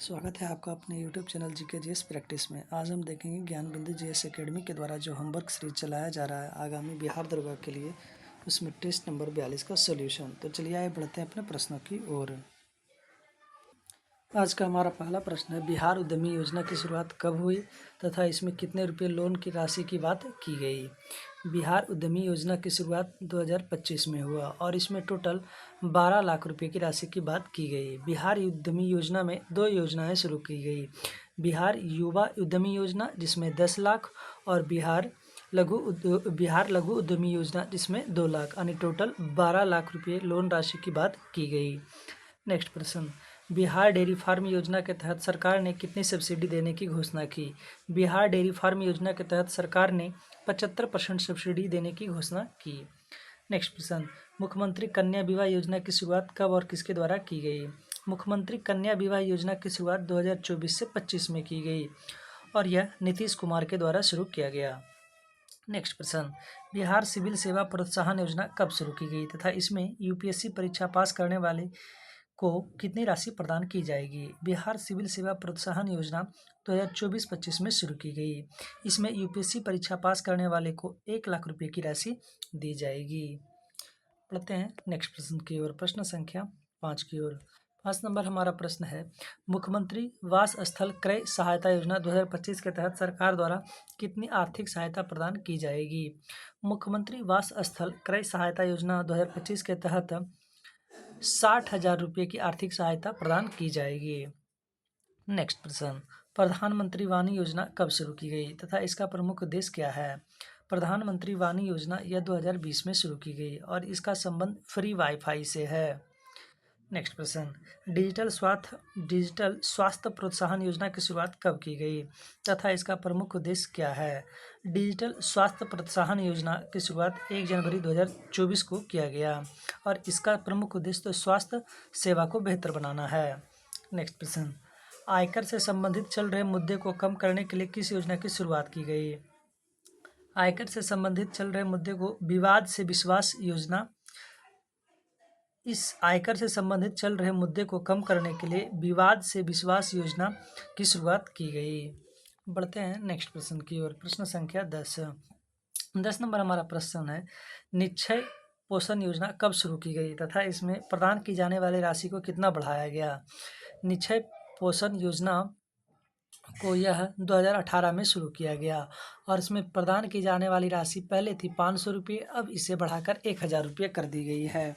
स्वागत है आपका अपने YouTube channel GK GS practice में। आज हम देखेंगे ज्ञान बिंदु जीएस एकेडमी के द्वारा जो होमवर्क सीरीज चलाया जा रहा है आगामी बिहार दरोगा के लिए, उसमें टेस्ट नंबर 42 का सॉल्यूशन। तो चलिए आगे बढ़ते हैं अपने प्रश्नों की ओर। आज का हमारा पहला प्रश्न है, बिहार उद्यमी योजना की शुरुआत कब हुई तथा इसमें कितने रुपये लोन की राशि की बात की गई। बिहार उद्यमी योजना की शुरुआत 2025 में हुआ और इसमें टोटल 12 लाख रुपए की राशि की बात की गई। बिहार उद्यमी योजना में दो योजनाएं शुरू की गई, बिहार युवा उद्यमी योजना जिसमें 10 लाख और बिहार लघु उद्यमी योजना जिसमें 2 लाख यानी टोटल 12 लाख रुपये लोन राशि की बात की गई। नेक्स्ट प्रश्न, बिहार डेयरी फार्म योजना के तहत सरकार ने कितनी सब्सिडी देने की घोषणा की। बिहार डेयरी फार्म योजना के तहत सरकार ने 75% सब्सिडी देने की घोषणा की। नेक्स्ट प्रश्न, मुख्यमंत्री कन्या विवाह योजना की शुरुआत कब और किसके द्वारा की गई। मुख्यमंत्री कन्या विवाह योजना की शुरुआत 2024 से 25 में की गई और यह नीतीश कुमार के द्वारा शुरू किया गया। नेक्स्ट प्रश्न, बिहार सिविल सेवा प्रोत्साहन योजना कब शुरू की गई तथा इसमें यूपीएससी परीक्षा पास करने वाले को कितनी राशि प्रदान की जाएगी। बिहार सिविल सेवा प्रोत्साहन योजना 2024-25 में शुरू की गई। इसमें यूपीएससी परीक्षा पास करने वाले को 1 लाख रुपए की राशि दी जाएगी। पढ़ते हैं नेक्स्ट प्रश्न की ओर, प्रश्न संख्या 5 की ओर। 5 नंबर हमारा प्रश्न है, मुख्यमंत्री वास स्थल क्रय सहायता योजना 2025 के तहत सरकार द्वारा कितनी आर्थिक सहायता प्रदान की जाएगी। मुख्यमंत्री वास स्थल क्रय सहायता योजना 2025 के तहत 60,000 रुपये की आर्थिक सहायता प्रदान की जाएगी। नेक्स्ट प्रश्न, प्रधानमंत्री वाणी योजना कब शुरू की गई तथा इसका प्रमुख उद्देश्य क्या है। प्रधानमंत्री वाणी योजना यह 2020 में शुरू की गई और इसका संबंध फ्री वाईफाई से है। नेक्स्ट प्रश्न, डिजिटल स्वास्थ्य प्रोत्साहन योजना की शुरुआत कब की गई तथा इसका प्रमुख उद्देश्य क्या है। डिजिटल स्वास्थ्य प्रोत्साहन योजना की शुरुआत 1 जनवरी 2024 को किया गया और इसका प्रमुख उद्देश्य तो स्वास्थ्य सेवा को बेहतर बनाना है। नेक्स्ट प्रश्न, आयकर से संबंधित चल रहे मुद्दे को कम करने के लिए किस योजना की शुरुआत की गई। आयकर से संबंधित चल रहे मुद्दे को विवाद से विश्वास योजना इस आयकर से संबंधित चल रहे मुद्दे को कम करने के लिए विवाद से विश्वास योजना की शुरुआत की गई। बढ़ते हैं नेक्स्ट प्रश्न की ओर, प्रश्न संख्या 10 नंबर हमारा प्रश्न है, निश्चय पोषण योजना कब शुरू की गई तथा इसमें प्रदान की जाने वाली राशि को कितना बढ़ाया गया। निश्चय पोषण योजना को यह 2018 में शुरू किया गया और इसमें प्रदान की जाने वाली राशि पहले थी 500 रुपये, अब इसे बढ़ाकर 1000 रुपये कर दी गई है।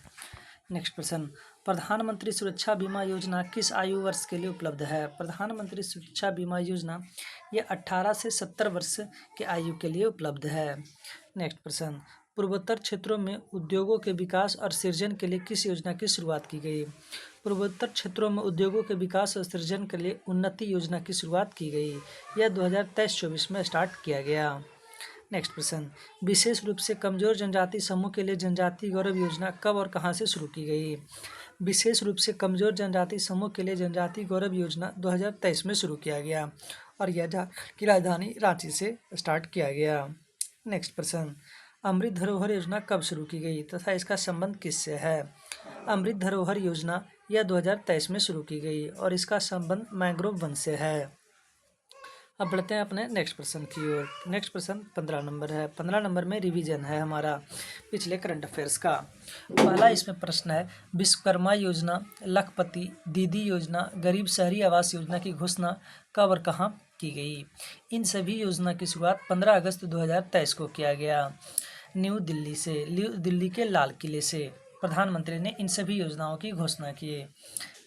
नेक्स्ट प्रश्न, प्रधानमंत्री सुरक्षा बीमा योजना किस आयु वर्ष के लिए उपलब्ध है। प्रधानमंत्री सुरक्षा बीमा योजना ये 18 से 70 वर्ष के आयु के लिए उपलब्ध है। नेक्स्ट प्रश्न, पूर्वोत्तर क्षेत्रों में उद्योगों के विकास और सृजन के लिए किस योजना की शुरुआत की गई। पूर्वोत्तर क्षेत्रों में उद्योगों के विकास और सृजन के लिए उन्नति योजना की शुरुआत की गई, यह 2023-24 में स्टार्ट किया गया। नेक्स्ट प्रश्न, विशेष रूप से कमजोर जनजाति समूह के लिए जनजाति गौरव योजना कब और कहां से शुरू की गई। विशेष रूप से कमजोर जनजाति समूह के लिए जनजाति गौरव योजना 2023 में शुरू किया गया और यह झारखंड की राजधानी रांची से स्टार्ट किया गया। नेक्स्ट प्रश्न, अमृत धरोहर योजना कब शुरू की गई तथा इसका संबंध किससे है। अमृत धरोहर योजना यह 2023 में शुरू की गई और इसका संबंध मैंग्रोव वन से है। अब बढ़ते हैं अपने नेक्स्ट प्रश्न की ओर। नेक्स्ट प्रश्न 15 नंबर है। 15 नंबर में रिवीजन है हमारा पिछले करंट अफेयर्स का। पहला इसमें प्रश्न है, विश्वकर्मा योजना, लखपति दीदी योजना, गरीब शहरी आवास योजना की घोषणा कब और कहां की गई। इन सभी योजना की शुरुआत 15 अगस्त 2023 को किया गया न्यू दिल्ली के लाल किले से। प्रधानमंत्री ने इन सभी योजनाओं की घोषणा की।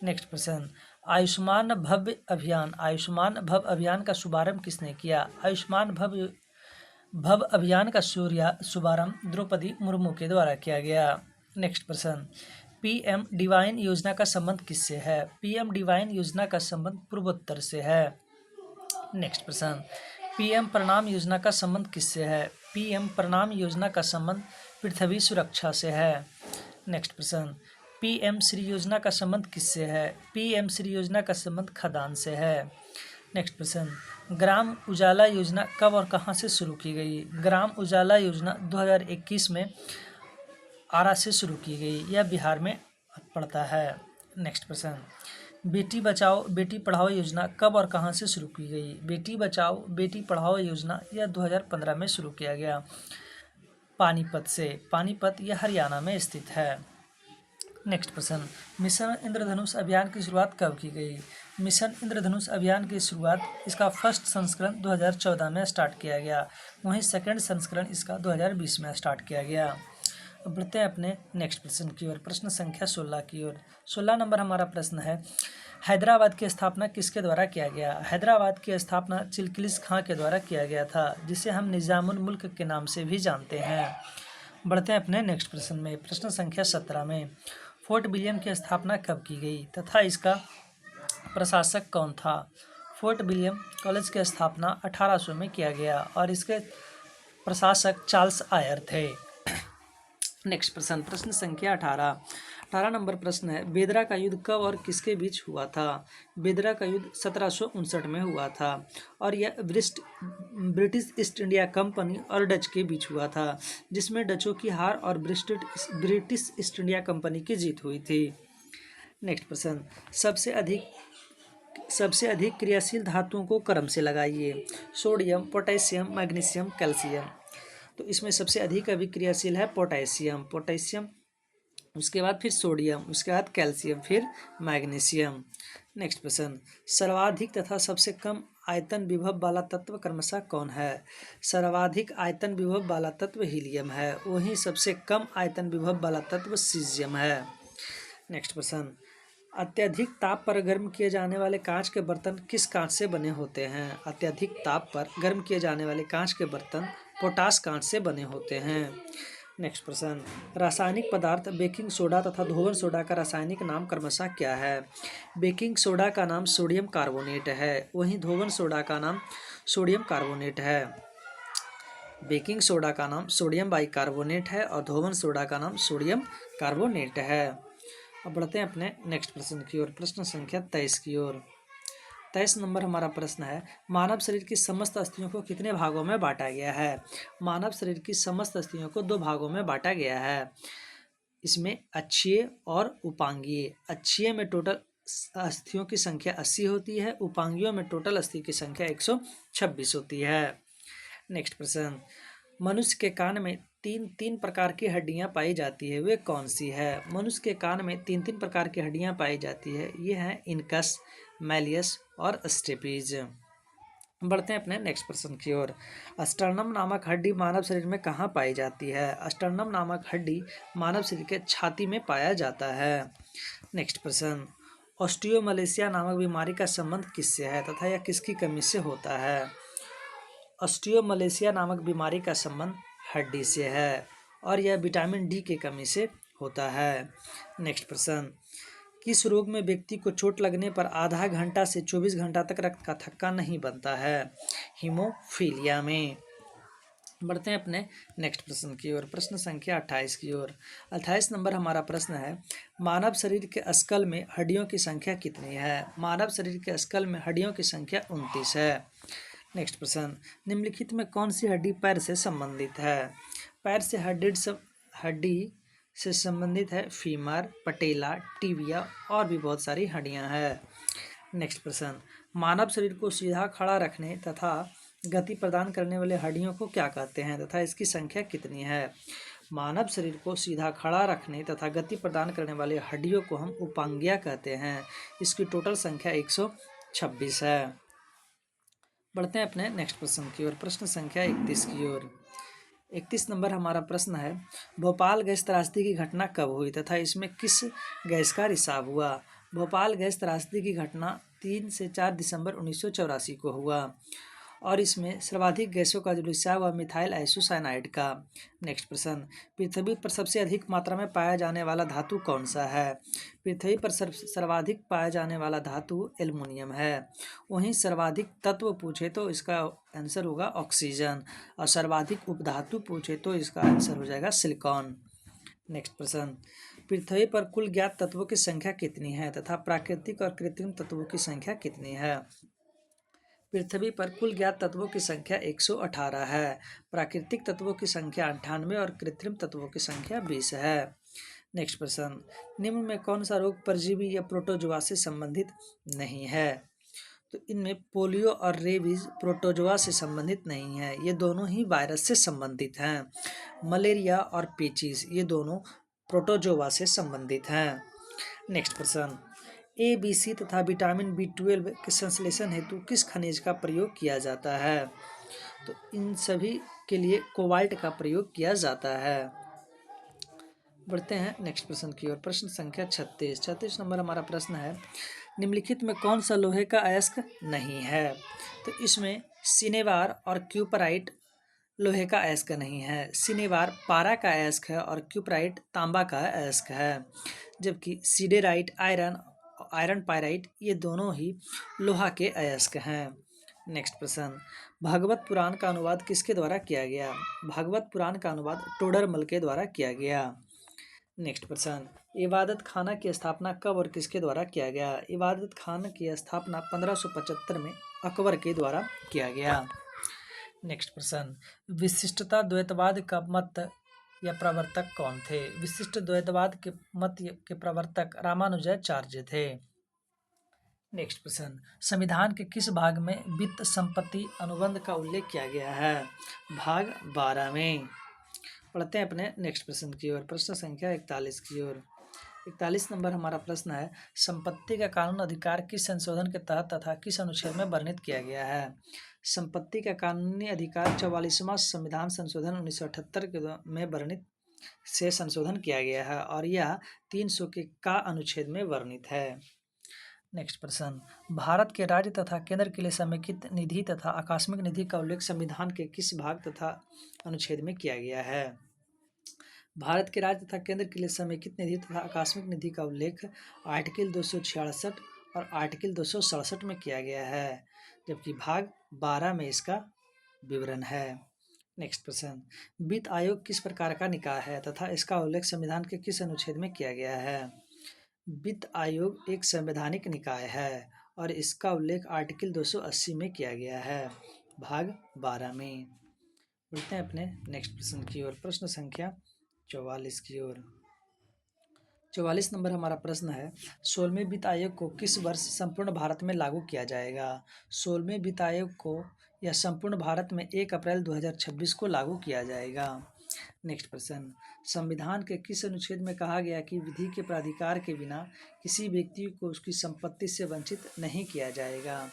नेक्स्ट प्रश्न, आयुष्मान भव्य अभियान का शुभारंभ किसने किया। आयुष्मान भव्य अभियान का शुभारंभ द्रौपदी मुर्मू के द्वारा किया गया। नेक्स्ट प्रश्न, पीएम डिवाइन योजना का संबंध किससे है। पीएम डिवाइन योजना का संबंध पूर्वोत्तर से है। नेक्स्ट प्रश्न, पीएम प्रणाम योजना का संबंध किससे है। पीएम प्रणाम योजना का संबंध पृथ्वी सुरक्षा से है। नेक्स्ट प्रश्न, पीएम श्री योजना का संबंध किससे है। पीएम श्री योजना का संबंध खदान से है। नेक्स्ट प्रश्न, ग्राम उजाला योजना कब और कहां से शुरू की गई। ग्राम उजाला योजना 2021 में आरा से शुरू की गई, यह बिहार में पड़ता है। नेक्स्ट प्रश्न, बेटी बचाओ बेटी पढ़ाओ योजना कब और कहां से शुरू की गई? बेटी बचाओ बेटी पढ़ाओ योजना यह 2015 में शुरू किया गया पानीपत से। पानीपत यह हरियाणा में स्थित है। नेक्स्ट प्रश्न, मिशन इंद्रधनुष अभियान की शुरुआत कब की गई? मिशन इंद्रधनुष अभियान की शुरुआत इसका फर्स्ट संस्करण 2014 में स्टार्ट किया गया, वहीं सेकंड संस्करण इसका 2020 में स्टार्ट किया गया। अब बढ़ते हैं अपने नेक्स्ट प्रश्न की ओर, प्रश्न संख्या 16 की ओर। 16 नंबर हमारा प्रश्न है, हैदराबाद की स्थापना किसके द्वारा किया गया? हैदराबाद की स्थापना चिलकिलिस खां के द्वारा किया गया था, जिसे हम निजामुल मुल्क के नाम से भी जानते हैं। बढ़ते हैं अपने नेक्स्ट प्रश्न में, प्रश्न संख्या 17 में, फोर्ट विलियम की स्थापना कब की गई तथा इसका प्रशासक कौन था? फोर्ट विलियम कॉलेज की स्थापना 1800 में किया गया और इसके प्रशासक चार्ल्स आयर थे। नेक्स्ट प्रश्न, प्रश्न संख्या 18 नंबर प्रश्न है, बेदरा का युद्ध कब और किसके बीच हुआ था? बेदरा का युद्ध 1759 में हुआ था और यह ब्रिटिश ईस्ट इंडिया कंपनी और डच के बीच हुआ था, जिसमें डचों की हार और ब्रिटिश ईस्ट इंडिया कंपनी की जीत हुई थी। नेक्स्ट प्रश्न, सबसे अधिक क्रियाशील धातुओं को क्रम से लगाइए। Sodium, potassium, magnesium, calcium. तो इसमें सबसे अधिक अभिक्रियाशील है पोटेशियम, उसके बाद फिर सोडियम, उसके बाद कैल्शियम, फिर मैग्नीशियम। नेक्स्ट प्रश्न, सर्वाधिक तथा सबसे कम आयतन विभव वाला तत्व क्रमशः कौन है? सर्वाधिक आयतन विभव वाला तत्व हीलियम है, वहीं सबसे कम आयतन विभव वाला तत्व सीजियम है। नेक्स्ट प्रश्न, अत्यधिक ताप पर गर्म किए जाने वाले कांच के बर्तन किस कांच से बने होते हैं? अत्यधिक ताप पर गर्म किए जाने वाले कांच के बर्तन पोटास कांच से बने होते हैं। नेक्स्ट प्रश्न, रासायनिक पदार्थ बेकिंग सोडा तथा धोवन सोडा का रासायनिक नाम क्रमशः क्या है? बेकिंग सोडा का नाम सोडियम कार्बोनेट है, वहीं धोवन सोडा का नाम सोडियम कार्बोनेट है। बेकिंग सोडा का नाम सोडियम बाइकार्बोनेट है और धोवन सोडा का नाम सोडियम कार्बोनेट है। अब बढ़ते हैं अपने नेक्स्ट प्रश्न की ओर, प्रश्न संख्या 23 की ओर। 23 नंबर हमारा प्रश्न है, मानव शरीर की समस्त अस्थियों को कितने भागों में बांटा गया है? मानव शरीर की समस्त अस्थियों को 2 भागों में बांटा गया है, इसमें अक्षीय और उपांगीय। अक्षीय में टोटल अस्थियों की संख्या 80 होती है, उपांगियों में टोटल अस्थि की संख्या 126 होती है। नेक्स्ट प्रश्न, मनुष्य के कान में तीन प्रकार की हड्डियां पाई जाती है, वे कौन सी है? मनुष्य के कान में तीन प्रकार की हड्डियां पाई जाती है, ये हैं इनकस, मैलियस और स्टेपीज। बढ़ते हैं अपने नेक्स्ट प्रश्न की ओर। अस्टर्नम नामक हड्डी मानव शरीर में कहाँ पाई जाती है? अस्टर्नम नामक हड्डी मानव शरीर के छाती में पाया जाता है। नेक्स्ट प्रश्न, ऑस्टियोमलेशिया नामक बीमारी का संबंध किससे है तथा यह किसकी कमी से होता है? ऑस्टियोमलेशिया नामक बीमारी का संबंध हड्डी से है और यह विटामिन डी की कमी से होता है। नेक्स्ट प्रश्न, किस रोग में व्यक्ति को चोट लगने पर आधा घंटा से 24 घंटा तक रक्त का थक्का नहीं बनता है? हीमोफीलिया में। बढ़ते हैं अपने नेक्स्ट प्रश्न की ओर, प्रश्न संख्या 28 की ओर। 28 नंबर हमारा प्रश्न है, मानव शरीर के स्कल में हड्डियों की संख्या कितनी है? मानव शरीर के स्कल में हड्डियों की संख्या 29 है। नेक्स्ट प्रश्न, निम्नलिखित में कौन सी हड्डी पैर से संबंधित है? पैर से हड्डी से संबंधित है फीमर, पटेला, टिबिया और भी बहुत सारी हड्डियां हैं। नेक्स्ट प्रश्न, मानव शरीर को सीधा खड़ा रखने तथा गति प्रदान करने वाले हड्डियों को क्या कहते हैं तथा इसकी संख्या कितनी है? मानव शरीर को सीधा खड़ा रखने तथा गति प्रदान करने वाले हड्डियों को हम उपांगिया कहते हैं, इसकी टोटल संख्या 126 है। बढ़ते हैं अपने नेक्स्ट प्रश्न की ओर, प्रश्न संख्या 31 की ओर। 31 नंबर हमारा प्रश्न है, भोपाल गैस त्रासदी की घटना कब हुई तथा इसमें किस गैस का रिसाव हुआ? भोपाल गैस त्रासदी की घटना 3 से 4 दिसंबर 1984 को हुआ और इसमें सर्वाधिक गैसों का जो रिसाव हुआ मिथाइल आइसोसाइनाइड का। नेक्स्ट प्रश्न, पृथ्वी पर सबसे अधिक मात्रा में पाया जाने वाला धातु कौन सा है? पृथ्वी पर सर्वाधिक पाया जाने वाला धातु एल्युमिनियम है, वहीं सर्वाधिक तत्व पूछे तो इसका आंसर होगा ऑक्सीजन और सर्वाधिक उपधातु पूछे तो इसका आंसर हो जाएगा सिलिकॉन। नेक्स्ट प्रश्न, पृथ्वी पर कुल ज्ञात तत्वों की संख्या कितनी है तथा प्राकृतिक और कृत्रिम तत्वों की संख्या कितनी है? पृथ्वी पर कुल ज्ञात तत्वों की संख्या 118 है, प्राकृतिक तत्वों की संख्या 98 और कृत्रिम तत्वों की संख्या 20 है। नेक्स्ट प्रश्न, निम्न में कौन सा रोग परजीवी या प्रोटोजोआ से संबंधित नहीं है? तो इनमें पोलियो और रेबीज प्रोटोजोआ से संबंधित नहीं है, ये दोनों ही वायरस से संबंधित हैं। मलेरिया और पेचिस ये दोनों प्रोटोजोआ से संबंधित हैं। नेक्स्ट प्रश्न, ए, बी, सी तथा विटामिन B12 के संश्लेषण हेतु किस खनिज का प्रयोग किया जाता है? तो इन सभी के लिए कोबाल्ट का प्रयोग किया जाता है। बढ़ते हैं नेक्स्ट प्रश्न की ओर। प्रश्न संख्या 36 नंबर हमारा प्रश्न है, निम्नलिखित में कौन सा लोहे का अयस्क नहीं है? तो इसमें सिनेवार और क्यूपराइट लोहे का अयस्क नहीं है। सिनेवार पारा का अयस्क है और क्यूपराइट तांबा का अयस्क है, जबकि सिडेराइट आयरन पायराइट ये दोनों ही लोहा के अयस्क हैं। नेक्स्ट प्रश्न, भागवत पुराण का अनुवाद किसके द्वारा किया गया? भागवत पुराण का अनुवाद टोडरमल के द्वारा किया गया। नेक्स्ट प्रश्न, इबादत खाना की स्थापना कब और किसके द्वारा किया गया? इबादत खाना की स्थापना 1575 में अकबर के द्वारा किया गया। नेक्स्ट प्रश्न, विशिष्टता द्वैतवाद का मत या प्रवर्तक कौन थे? विशिष्ट द्वैतवाद के मत के प्रवर्तक रामानुजाचार्य थे। नेक्स्ट प्रश्न, संविधान के किस भाग में वित्त संपत्ति अनुबंध का उल्लेख किया गया है? भाग 12 में। पढ़ते हैं अपने नेक्स्ट प्रश्न की ओर। प्रश्न संख्या 41 की ओर। 41 नंबर हमारा प्रश्न है, संपत्ति का कानून अधिकार किस संशोधन के तहत तथा किस अनुच्छेद में वर्णित किया गया है? संपत्ति का कानूनी अधिकार 44वां संविधान संशोधन 1978 में वर्णित से संशोधन किया गया है और यह 300 के का अनुच्छेद में वर्णित है। नेक्स्ट प्रश्न, भारत के राज्य तथा केंद्र के लिए समेकित निधि तथा आकस्मिक निधि का उल्लेख संविधान के किस भाग तथा अनुच्छेद में किया गया है? भारत के राज्य तथा केंद्र के लिए समेकित निधि तथा आकस्मिक निधि का उल्लेख आर्टिकल 266 और आर्टिकल 267 में किया गया है, जबकि भाग 12 में इसका विवरण है। नेक्स्ट प्रश्न, वित्त आयोग किस प्रकार का निकाय है तथा इसका उल्लेख संविधान के किस अनुच्छेद में किया गया है? वित्त आयोग एक संवैधानिक निकाय है और इसका उल्लेख आर्टिकल 280 में किया गया है, भाग 12 में। बढ़ते हैं अपने नेक्स्ट प्रश्न की ओर। प्रश्न संख्या 44 की ओर। 44 नंबर हमारा प्रश्न है, 16वें वित्त आयोग को किस वर्ष संपूर्ण भारत में लागू किया जाएगा? 16वें वित्त आयोग को यह संपूर्ण भारत में 1 अप्रैल 2026 को लागू किया जाएगा। नेक्स्ट प्रश्न, संविधान के किस अनुच्छेद में कहा गया कि विधि के प्राधिकार के बिना किसी व्यक्ति को उसकी संपत्ति से वंचित नहीं किया जाएगा?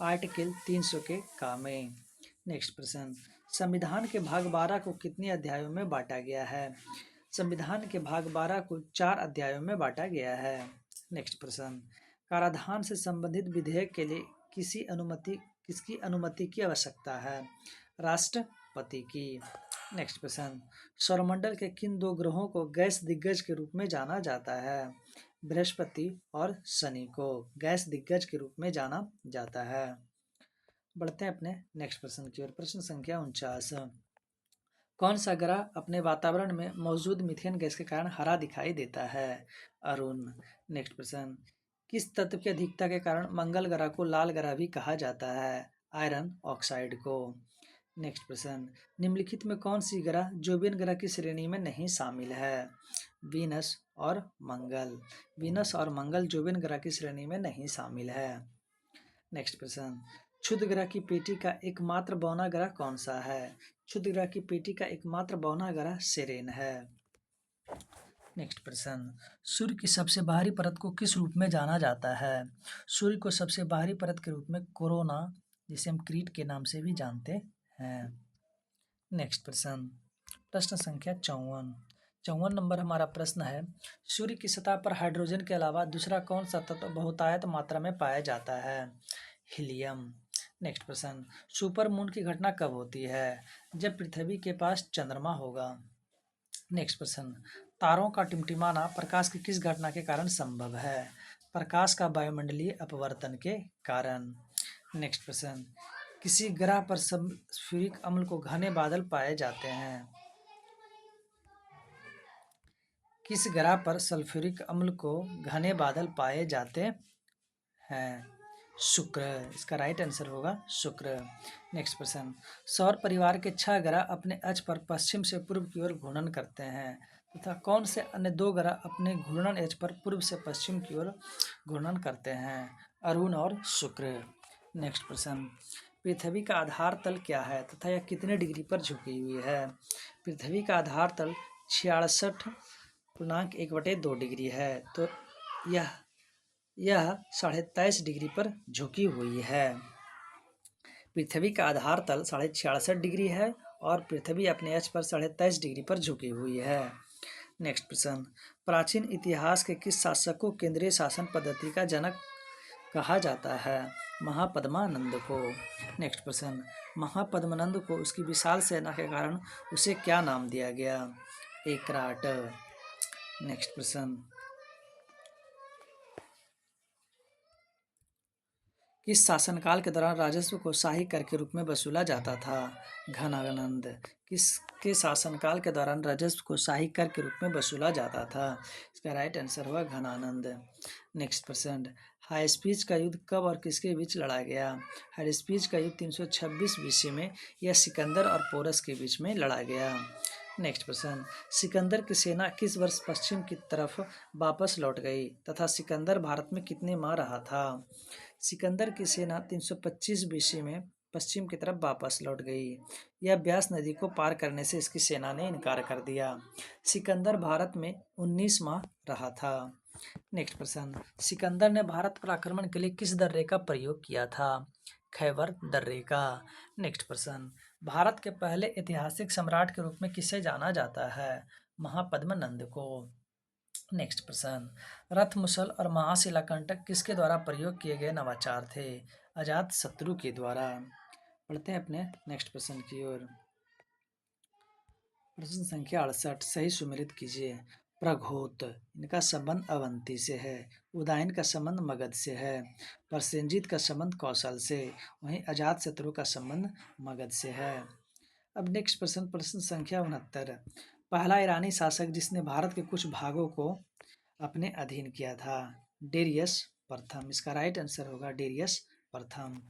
आर्टिकल 300 के का में। नेक्स्ट प्रश्न, संविधान के भाग 12 को कितने अध्यायों में बांटा गया है? संविधान के भाग 12 को 4 अध्यायों में बांटा गया है। नेक्स्ट प्रश्न, कराधान से संबंधित विधेयक के लिए किसकी अनुमति की आवश्यकता है? राष्ट्रपति की। नेक्स्ट प्रश्न, सौरमंडल के किन 2 ग्रहों को गैस दिग्गज के रूप में जाना जाता है? बृहस्पति और शनि को गैस दिग्गज के रूप में जाना जाता है। बढ़ते हैं अपने नेक्स्ट प्रश्न की ओर। प्रश्न संख्या 49, कौन सा ग्रह अपने वातावरण में मौजूद मीथेन गैस के कारण हरा दिखाई देता है? अरुण। नेक्स्ट प्रश्न, किस तत्व की अधिकता के कारण मंगल ग्रह को लाल ग्रह भी कहा जाता है? आयरन ऑक्साइड को। नेक्स्ट प्रश्न, निम्नलिखित में कौन सी ग्रह जोवियन ग्रह की श्रेणी में नहीं शामिल है? वीनस और मंगल। वीनस और मंगल जोवियन ग्रह की श्रेणी में नहीं शामिल है। नेक्स्ट प्रश्न, क्षुद्र ग्रह की पेटी का एकमात्र बौना ग्रह कौन सा है? क्षुद्र ग्रह की पेटी का एकमात्र बौना ग्रह सेरेन है। नेक्स्ट प्रश्न, सूर्य की सबसे बाहरी परत को किस रूप में जाना जाता है? सूर्य को सबसे बाहरी परत के रूप में कोरोना, जिसे हम क्रीट के नाम से भी जानते हैं। नेक्स्ट प्रश्न, प्रश्न संख्या 54 नंबर हमारा प्रश्न है, सूर्य की सतह पर हाइड्रोजन के अलावा दूसरा कौन सा तत्व बहुतायत मात्रा में पाया जाता है? हीलियम। नेक्स्ट प्रश्न, सुपर मून की घटना कब होती है? जब पृथ्वी के पास चंद्रमा होगा। नेक्स्ट प्रश्न, तारों का टिमटिमाना प्रकाश की किस घटना के कारण संभव है? प्रकाश का वायुमंडलीय अपवर्तन के कारण। नेक्स्ट प्रश्न, किसी ग्रह पर सल्फ्यूरिक अम्ल को घने बादल पाए जाते हैं? किस ग्रह पर सल्फ्यूरिक अम्ल को घने बादल पाए जाते हैं? शुक्र। इसका राइट आंसर होगा शुक्र। नेक्स्ट प्रश्न, सौर परिवार के 6 ग्रह अपने अक्ष पर पश्चिम से पूर्व की ओर घूर्णन करते हैं तथा कौन से अन्य दो ग्रह अपने घूर्णन एज पर पूर्व से पश्चिम की ओर घूर्णन करते हैं? अरुण और शुक्र। नेक्स्ट प्रश्न, पृथ्वी का आधार तल क्या है तथा यह कितने डिग्री पर झुकी हुई है? पृथ्वी का आधार तल 66.1/2 डिग्री है, तो यह 23.5 डिग्री पर झुकी हुई है। पृथ्वी का आधार तल 66.5 डिग्री है और पृथ्वी अपने अक्ष पर 23.5 डिग्री पर झुकी हुई है। नेक्स्ट प्रश्न, प्राचीन इतिहास के किस शासक को केंद्रीय शासन पद्धति का जनक कहा जाता है? महापद्मानंद को। नेक्स्ट प्रश्न, महापद्मानंद को उसकी विशाल सेना के कारण उसे क्या नाम दिया गया? एकराट। नेक्स्ट प्रश्न, किस शासनकाल के दौरान राजस्व को शाही कर के रूप में वसूला जाता था? घनानंद। किसके शासनकाल के दौरान राजस्व को शाही कर के रूप में वसूला जाता था? इसका राइट आंसर हुआ घनानंद। नेक्स्ट प्रश्न, हाइस्पीच का युद्ध कब और किसके बीच लड़ा गया? हाइस्पीच का युद्ध 326 BC में यह सिकंदर और पोरस के बीच में लड़ा गया। नेक्स्ट प्रश्न, सिकंदर की सेना किस वर्ष पश्चिम की तरफ वापस लौट गई तथा सिकंदर भारत में कितने माह रहा था? सिकंदर की सेना 325 BC में पश्चिम की तरफ वापस लौट गई। यह ब्यास नदी को पार करने से इसकी सेना ने इनकार कर दिया। सिकंदर भारत में 19 माह रहा था। नेक्स्ट प्रश्न, सिकंदर ने भारत पर आक्रमण के लिए किस दर्रे का प्रयोग किया था? खैबर दर्रे का। नेक्स्ट प्रश्न, भारत के पहले ऐतिहासिक सम्राट के रूप में किसे जाना जाता है? महापद्मानंद को। नेक्स्ट प्रश्न, रथ मुसल और महाशिलाकंटक किसके द्वारा प्रयोग किए गए नवाचार थे? अजात शत्रु के द्वारा। पढ़ते हैं अपने नेक्स्ट प्रश्न की ओर। प्रश्न संख्या 68 सही सुमेलित कीजिए। प्रघोत, इनका संबंध अवंती से है। उदायन का संबंध मगध से है। प्रसेनजीत का संबंध कौशल से। वहीं अजात शत्रु का संबंध मगध से है। अब नेक्स्ट प्रश्न, प्रश्न संख्या 69, पहला ईरानी शासक जिसने भारत के कुछ भागों को अपने अधीन किया था? डेरियस प्रथम। इसका राइट आंसर होगा डेरियस प्रथम।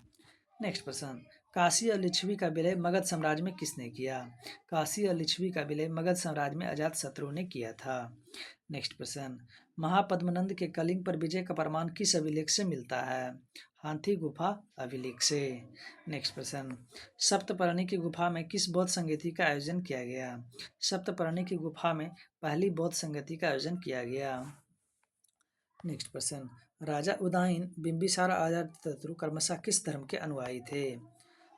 नेक्स्ट प्रश्न, काशी और लिच्छवी का विलय मगध साम्राज्य में किसने किया? काशी और लिच्छवी का विलय मगध साम्राज्य में अजात शत्रु ने किया था। नेक्स्ट प्रश्न, महापद्मानंद के कलिंग पर विजय का प्रमाण किस अभिलेख से मिलता है? हाथी गुफा अभिलेख से। नेक्स्ट प्रश्न, सप्तपर्णी की गुफा में किस बौद्ध संगीति का आयोजन किया गया? सप्तपर्णी की गुफा में पहली बौद्ध संगीति का आयोजन किया गया। नेक्स्ट प्रश्न, राजा उदयन, बिंबिसार और अजातशत्रु क्रमशः किस धर्म के अनुयायी थे?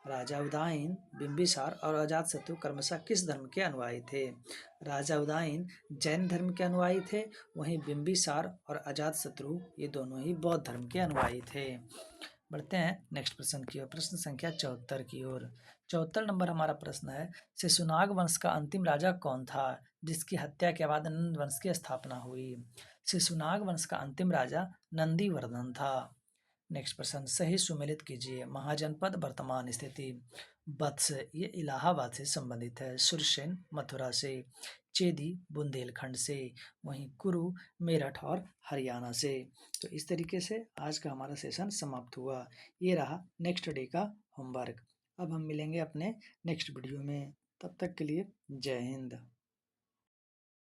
राजा उदयन, बिंबिसार और अजातशत्रु क्रमशः किस धर्म के अनुयायी थे? राजा उदयन जैन धर्म के अनुयायी थे, वहीं बिंबिसार और अजातशत्रु ये दोनों ही बौद्ध धर्म के अनुयायी थे। बढ़ते हैं नेक्स्ट प्रश्न की ओर। प्रश्न संख्या 74 की ओर। 74 नंबर हमारा प्रश्न है, शिशुनाग वंश का अंतिम राजा कौन था जिसकी हत्या के बाद नंद वंश की स्थापना हुई? शिशुनाग वंश का अंतिम राजा नंदीवर्धन था। नेक्स्ट प्रश्न, सही सुमेलित कीजिए। महाजनपद वर्तमान स्थिति। वत्स, ये इलाहाबाद से संबंधित है। सुरसेन मथुरा से। चेदी बुंदेलखंड से। वहीं कुरु मेरठ और हरियाणा से। तो इस तरीके से आज का हमारा सेशन समाप्त हुआ। ये रहा नेक्स्ट डे का होमवर्क। अब हम मिलेंगे अपने नेक्स्ट वीडियो में, तब तक के लिए जय हिंद।